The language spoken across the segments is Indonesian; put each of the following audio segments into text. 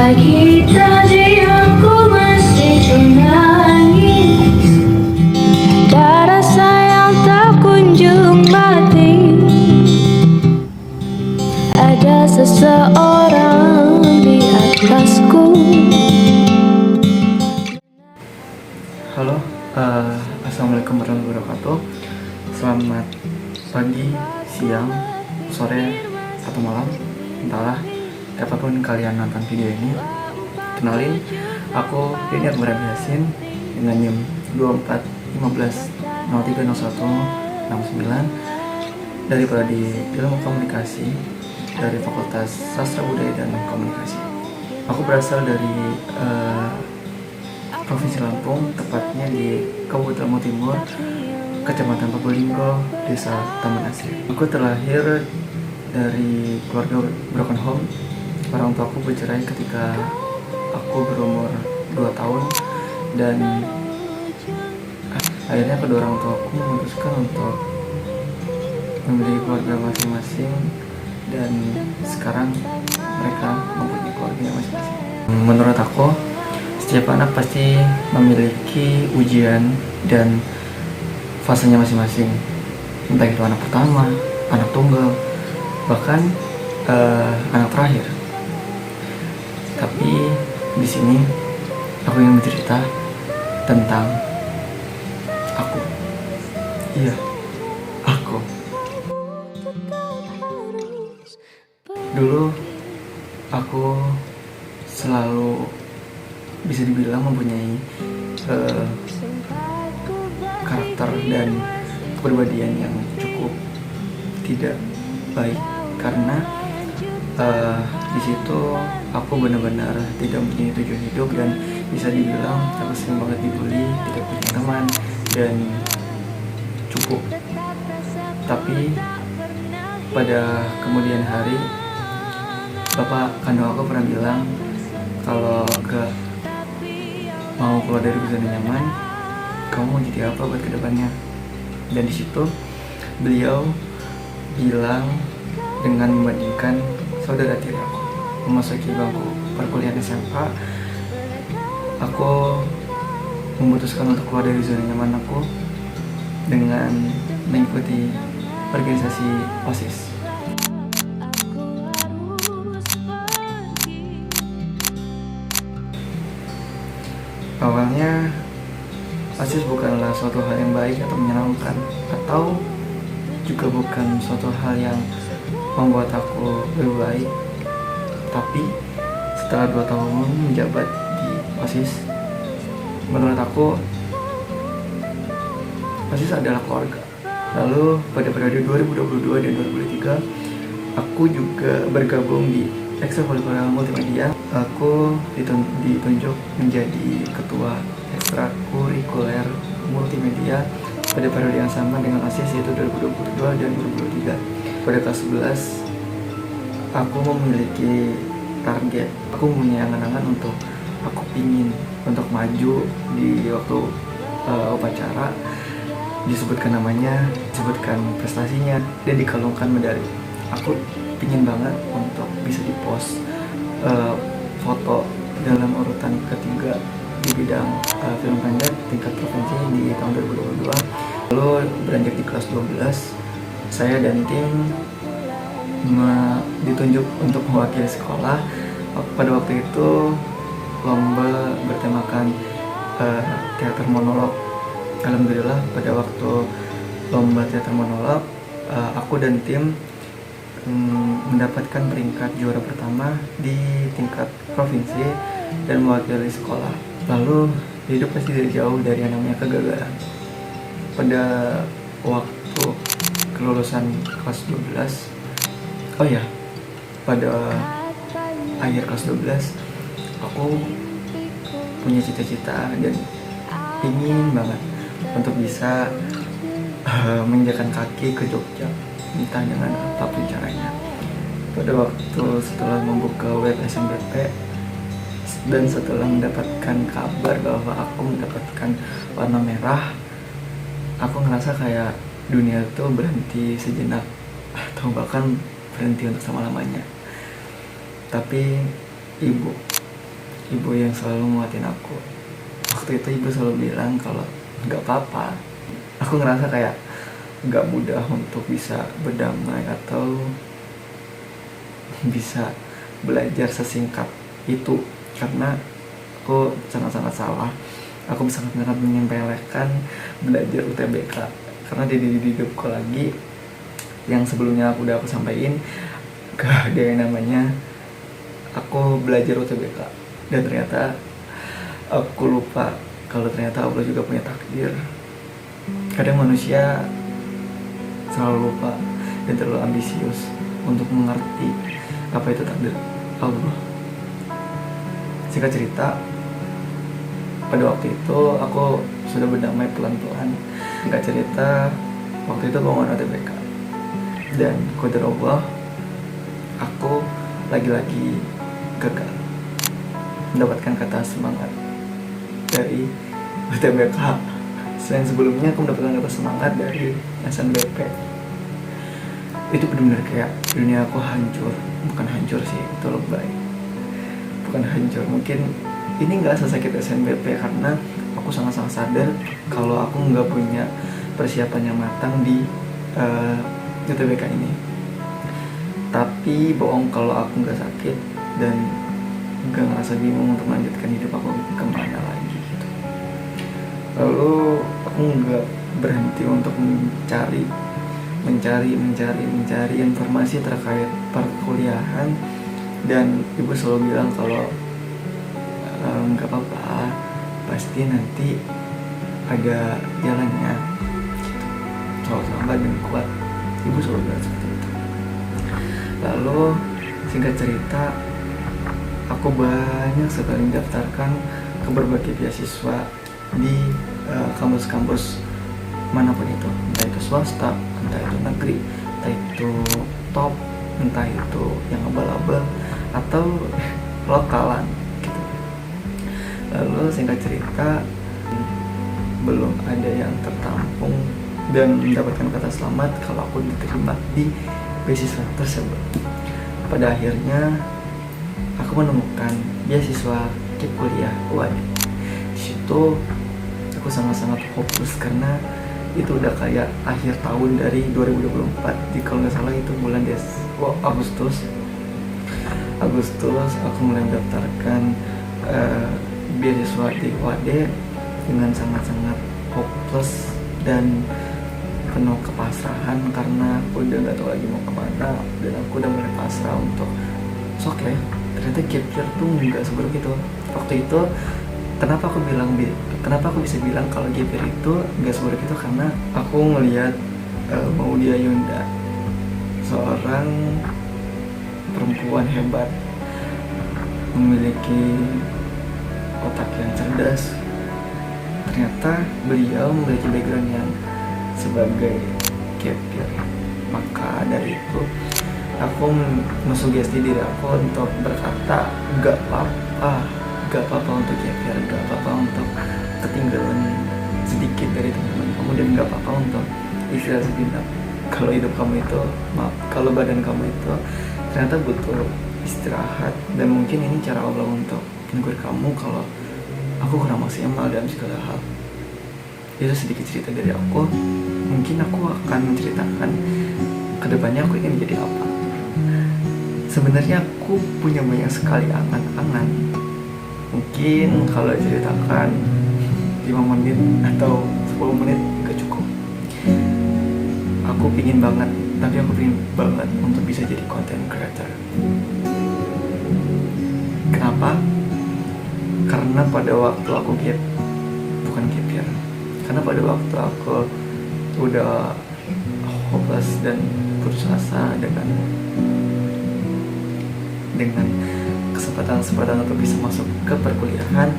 Pagi tadi aku masih nangis, darah sayang tak kunjung mati. Ada seseorang di atasku. Halo, assalamualaikum warahmatullahi wabarakatuh. Selamat pagi, siang, sore, atau malam, entahlah kapanpun kalian nonton video ini. Kenalin, aku Denny Akbar Yasin dengan NIM 2415030169 dari Prodi Ilmu Komunikasi dari Fakultas Sastra Budaya dan Komunikasi. Aku berasal dari Provinsi Lampung, tepatnya di Kabupaten Lampung Timur, Kecamatan Probolinggo, Desa Taman Asri. Aku terlahir dari keluarga broken home. Orang tuaku bercerai ketika aku berumur 2 tahun, dan akhirnya kedua orang tuaku memutuskan untuk memiliki keluarga masing-masing, dan sekarang mereka mempunyai keluarga masing-masing. Menurut aku, setiap anak pasti memiliki ujian dan fasenya masing-masing, entah itu anak pertama, anak tunggal, bahkan anak terakhir. Tapi di sini aku ingin bercerita tentang aku. Iya, aku. Dulu aku selalu bisa dibilang mempunyai karakter dan kepribadian yang cukup tidak baik, karena di situ aku benar-benar tidak mempunyai tujuan hidup, dan bisa dibilang aku sering banget dibully, tidak punya teman, dan cukup. Tapi pada kemudian hari, bapak kandung aku pernah bilang kalau gak mau keluar dari zona nyaman, kamu mau jadi apa buat kedepannya? Dan di situ beliau bilang dengan membandingkan saudara tiri aku memasuki bangku perkuliahan SMA, aku memutuskan untuk keluar dari zona nyaman aku dengan mengikuti organisasi OSIS. Awalnya OSIS bukanlah suatu hal yang baik atau menyenangkan, atau juga bukan suatu hal yang membuat aku lebih baik. Tapi setelah 2 tahun menjabat di OSIS, menurut aku OSIS adalah keluarga. Lalu pada periode 2022 dan 2023, aku juga bergabung di ekstrakurikuler multimedia. Aku ditunjuk menjadi ketua ekstrakurikuler multimedia pada periode yang sama dengan OSIS, yaitu 2022 dan 2023. Pada kelas 11, aku memiliki target. Aku punya angan-angan untuk aku pingin untuk maju di waktu upacara, disebutkan namanya, disebutkan prestasinya, dan dikalungkan medali. Aku pingin banget untuk bisa dipost foto dalam urutan ketiga di bidang film pendek tingkat provinsi di tahun 2022. Lalu beranjak di kelas 12, saya dan tim ditunjuk untuk mewakili sekolah. Pada waktu itu lomba bertemakan teater monolog. Alhamdulillah pada waktu lomba teater monolog, aku dan tim mendapatkan peringkat juara pertama di tingkat provinsi dan mewakili sekolah. Lalu hidup pasti dari jauh dari yang namanya kegagalan. Pada waktu kelulusan kelas 12, oh ya, pada akhir kelas 12, aku punya cita-cita dan ingin banget untuk bisa menginjakan kaki ke Jogja, entah dengan apapun caranya. Pada waktu setelah membuka web SNBP dan setelah mendapatkan kabar bahwa aku mendapatkan warna merah, aku ngerasa kayak dunia itu berhenti sejenak, atau bahkan berhenti untuk selama-lamanya. Tapi ibu ibu yang selalu nguatin aku. Waktu itu ibu selalu bilang kalau nggak apa-apa. Aku ngerasa kayak nggak mudah untuk bisa berdamai atau bisa belajar sesingkat itu, karena aku sangat-sangat salah. Aku sangat-sangat menyepelekan belajar UTBK, karena di hidupku lagi yang sebelumnya udah aku sampaikan, gak ada yang namanya aku belajar UTBK. Dan ternyata aku lupa kalau ternyata Allah juga punya takdir. Kadang manusia selalu lupa dan terlalu ambisius untuk mengerti apa itu takdir Allah. Singkat cerita, pada waktu itu aku sudah berdamai pelan-pelan. Singkat cerita, waktu itu aku mau UTBK, dan qadar Allah, aku lagi-lagi gagal mendapatkan kata semangat dari UTBK. Selain sebelumnya aku mendapatkan kata semangat dari SNBP. Itu benar-benar kayak dunia aku hancur. Bukan hancur sih, itu lebay. Bukan hancur, mungkin ini gak sesakit SNBP karena aku sangat-sangat sadar kalau aku gak punya persiapan yang matang di UTBK ini. Tapi bohong kalau aku gak sakit dan gak ngerasa bingung untuk melanjutkan hidup aku kemana lagi gitu. Lalu aku gak berhenti untuk mencari informasi terkait perkuliahan, dan ibu selalu bilang kalau nggak apa-apa, pasti nanti ada jalannya gitu. Selalu lambat dan kuat, ibu selalu bilang seperti itu. Lalu singkat cerita, aku banyak sekali mendaftarkan ke berbagai beasiswa di kampus-kampus manapun itu, entah itu swasta, entah itu negeri, entah itu top, entah itu yang abal-abal atau lokalan gitu. Lalu singkat cerita, belum ada yang tertampung dan mendapatkan kata selamat kalau aku diterima di beasiswa tersebut. Pada akhirnya aku menemukan beasiswa KIP kuliah UAD. Di situ aku sangat-sangat fokus karena itu udah kayak akhir tahun dari 2024. Kalau nggak salah itu bulan Agustus aku mulai mendaftarkan beasiswa di UAD dengan sangat-sangat hopeless dan penuh kepasrahan karena aku udah nggak tahu lagi mau kemana, dan aku udah mulai pasrah untuk oke, ternyata gap year tuh nggak seburuk itu. Waktu itu kenapa aku bisa bilang kalau gap year itu nggak seburuk itu, karena aku ngelihat Maudia Yunda, seorang perempuan hebat, memiliki otak yang cerdas. Ternyata beliau memiliki background yang sebagai gap year. Maka dari itu aku mensugesti diri aku untuk berkata gak apa-apa untuk gap year, gak apa-apa untuk ketinggalan sedikit dari teman-teman kamu, dan gak apa-apa untuk istirahat sejenak. Kalau hidup kamu itu, kalau badan kamu itu ternyata butuh istirahat, dan mungkin ini cara Allah untuk menegur kamu kalau aku kurang maksimal dalam segala hal. Itu sedikit cerita dari aku. Mungkin aku akan menceritakan kedepannya aku ingin menjadi apa. Sebenarnya aku punya banyak sekali angan-angan. Mungkin kalau ceritakan 5 menit atau 10 menit gak cukup. Aku pingin banget untuk bisa jadi content creator. Kenapa? Karena pada waktu aku bukan gap year, karena pada waktu aku udah hopeless dan putus asa dengan kesempatan untuk bisa masuk ke perkuliahan,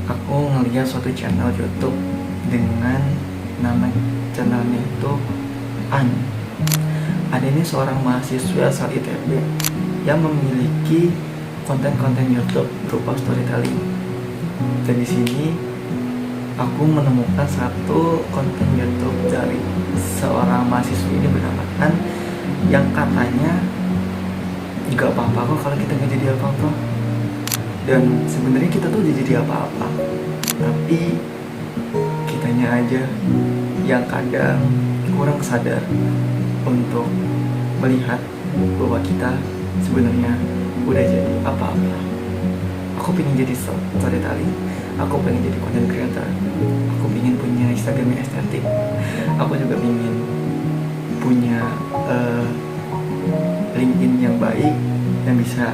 aku ngeliat suatu channel YouTube dengan nama channelnya itu An ini seorang mahasiswa asal ITB yang memiliki konten-konten YouTube berupa storytelling. Dan di sini aku menemukan satu konten YouTube dari seorang mahasiswa ini bernama An, yang katanya gak apa-apa kok kalau kita nggak jadi apa-apa. Dan sebenarnya kita tuh udah jadi apa-apa, tapi kitanya aja yang kadang kurang sadar untuk melihat bahwa kita sebenarnya udah jadi apa-apa. Aku pengen jadi storytelling, aku pengen jadi content creator, aku pengen punya Instagram yang estetik, aku juga pengen punya LinkedIn yang baik yang bisa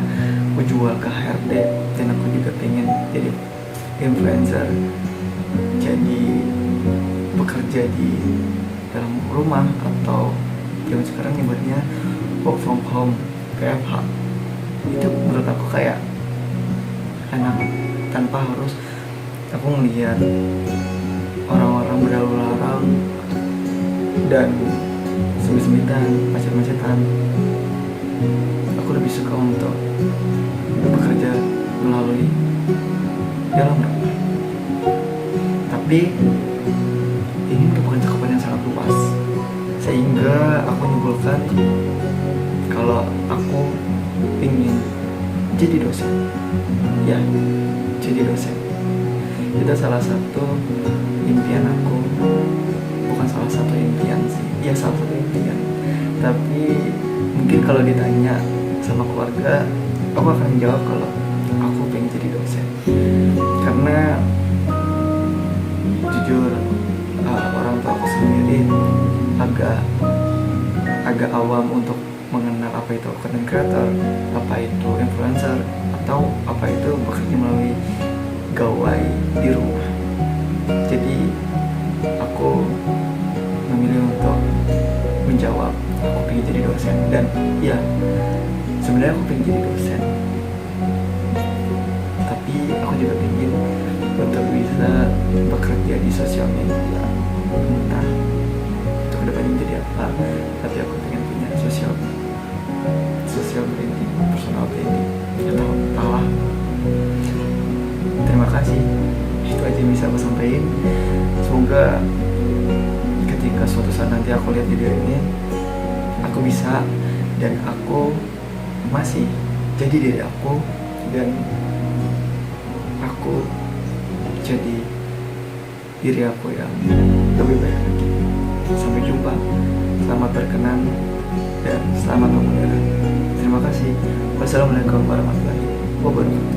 aku jual ke HRD, dan aku juga pengen jadi influencer, jadi bekerja di dalam rumah atau zaman sekarang nyebutnya work from home, WFH. Itu menurut aku kayak enak, tanpa harus aku ngelihat orang-orang berlalu larang dan semit-semitan, macet-macetan. Aku lebih suka untuk bekerja melalui dalam rumah. Tapi ini merupakan cakupan yang sangat luas, sehingga aku nyimpulkan kalau aku ingin jadi dosen. Ya, jadi dosen itu salah satu impian aku. Bukan salah satu impian sih, ya salah satu impian. Tapi mungkin kalau ditanya sama keluarga, aku akan jawab kalau aku pengen jadi dosen. Karena jujur, orang tua aku sendiri agak awam untuk mengenal apa itu content creator, apa itu influencer, atau apa itu bekerja melalui gawai di rumah. Jadi aku memilih untuk menjawab aku pengen jadi dosen. Dan ya, sebenarnya aku pengen jadi dosen, tapi aku juga pengen untuk bisa bekerja di sosial media. Entah itu kedepannya menjadi apa, tapi aku pengen punya social branding, personal branding, atau entahlah. Terima kasih, itu aja yang bisa aku sampaikan. Semoga ketika suatu saat nanti aku lihat video ini, aku bisa, dan aku masih jadi diri aku, dan aku jadi diri aku yang lebih baik lagi. Sampai jumpa, selamat berkenan, dan selamat mengudara. Terima kasih. Wassalamualaikum warahmatullahi wabarakatuh.